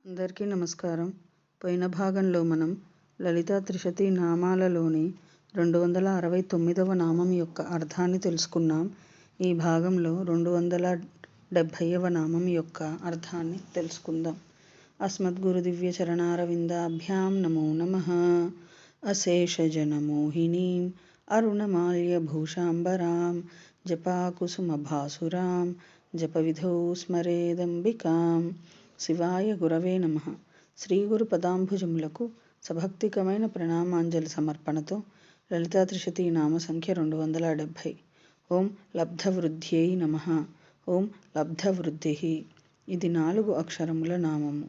అందరికీ నమస్కారం. పోయిన భాగంలో మనం లలితా త్రిశతి నామాలలోని 269వ నామం యొక్క అర్థాన్ని తెలుసుకున్నాం. ఈ భాగంలో 270వ నామం యొక్క అర్థాన్ని తెలుసుకుందాం. అస్మద్గురు దివ్య చరణారవిందాభ్యాం నమో నమః. అశేషజనమోహినీం అరుణమాల్యభూషాంబరాం జపాకుసుమభాసురాం జపవిధౌ స్మరేదంబికాం. శివాయ గురవే నమః. శ్రీ గురు పదాంభుజములకు సభక్తికమైన ప్రణామాంజలి సమర్పణతో లలితా త్రిశతి నామ సంఖ్య 270. ఓం లబ్ధవృద్ధ్యై నమః. ఓం లబ్ధవృద్ధిః. ఇది 4 అక్షరముల నామము.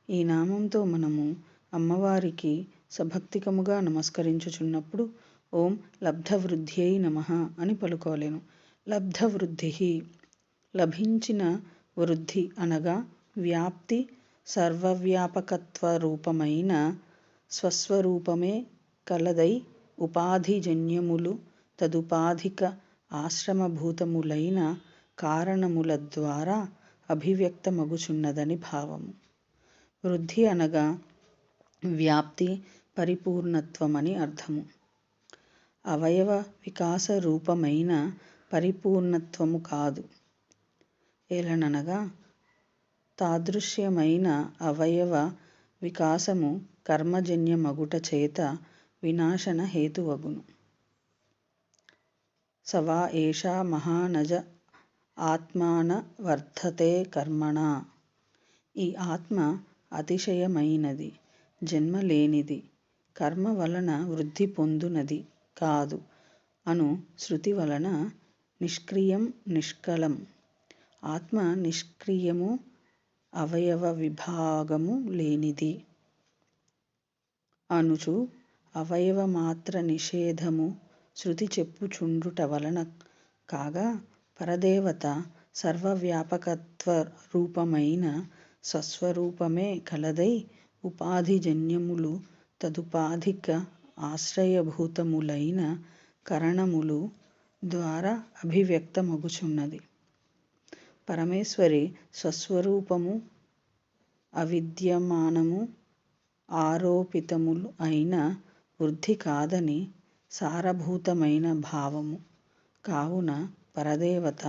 ఈ నామంతో మనము అమ్మవారికి సభక్తికముగా నమస్కరించుచున్నప్పుడు ఓం లబ్ధవృద్ధ్యై నమః అని పలుకోలేను. లబ్ధవృద్ధిః లభించిన వృద్ధి అనగా వ్యాప్తి, సర్వవ్యాపకత్వ రూపమైన స్వస్వరూపమే కలదై ఉపాధిజన్యములు తదుపాధిక ఆశ్రమభూతములైన కారణముల ద్వారా అభివ్యక్తమగుచున్నదని భావము. వృద్ధి అనగా వ్యాప్తి, పరిపూర్ణత్వమని అర్థము. అవయవ వికాస రూపమైన పరిపూర్ణత్వము కాదు. ఏలననగా తాదృశ్యమైన అవయవ వికాసము కర్మజన్యమగుట చేత వినాశన హేతువగును. సవా ఏషా మహానజ ఆత్మాన వర్ధతే కర్మణా. ఈ ఆత్మ అతిశయమైనది, జన్మ లేనిది, కర్మ వలన వృద్ధి పొందునది కాదు అను శృతి వలన నిష్క్రియం, నిష్కలం. ఆత్మ నిష్క్రియము, అవయవ విభాగము లేనిది అనుచు అవయవమాత్ర నిషేధము శృతి చెప్పుచుండుట వలన కాగా, పరదేవత సర్వవ్యాపకత్వ రూపమైన స్వస్వరూపమే కలదై ఉపాధిజన్యములు తదుపాధిక ఆశ్రయభూతములైన కరణములు ద్వారా అభివ్యక్తమగుచున్నది. పరమేశ్వరి స్వస్వరూపము అవిద్యమానము ఆరోపితములు అయిన వృద్ధి కాదని సారభూతమైన భావము. కావున పరదేవత,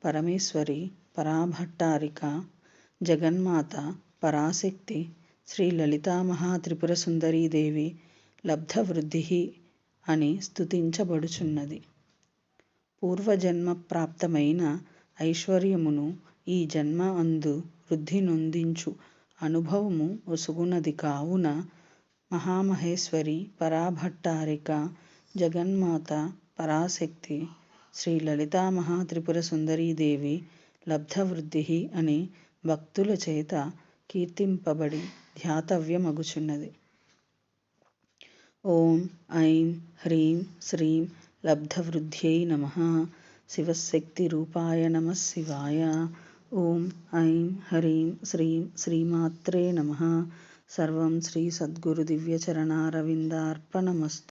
పరమేశ్వరి, పరాభట్టారిక, జగన్మాత, పరాశక్తి శ్రీ లలితామహాత్రిపురసుందరీదేవి లబ్ధవృద్ధిః అని స్తుతించబడుచున్నది. పూర్వజన్మ ప్రాప్తమైన ఐశ్వర్యమును ఈ జన్మ అందు వృద్ధి నొందించు అనుభవము ఒసుగునది కావున మహామహేశ్వరి, పరాభట్టారిక, జగన్మాత, పరాశక్తి శ్రీ లలితామహాత్రిపురసుందరీదేవి లబ్ధవృద్ధిః అని భక్తుల చేత కీర్తింపబడి ధ్యాతవ్యమగుచున్నది. ఓం ఐం హ్రీం శ్రీం లబ్ధవృద్ధ్యై నమః. శివశక్తి రూపాయ నమః శివాయ. ఓం ఐం హ్రీం శ్రీం శ్రీమాత్రే నమః. సర్వం శ్రీ సద్గురు దివ్య చరణారవిందార్పణమస్తు.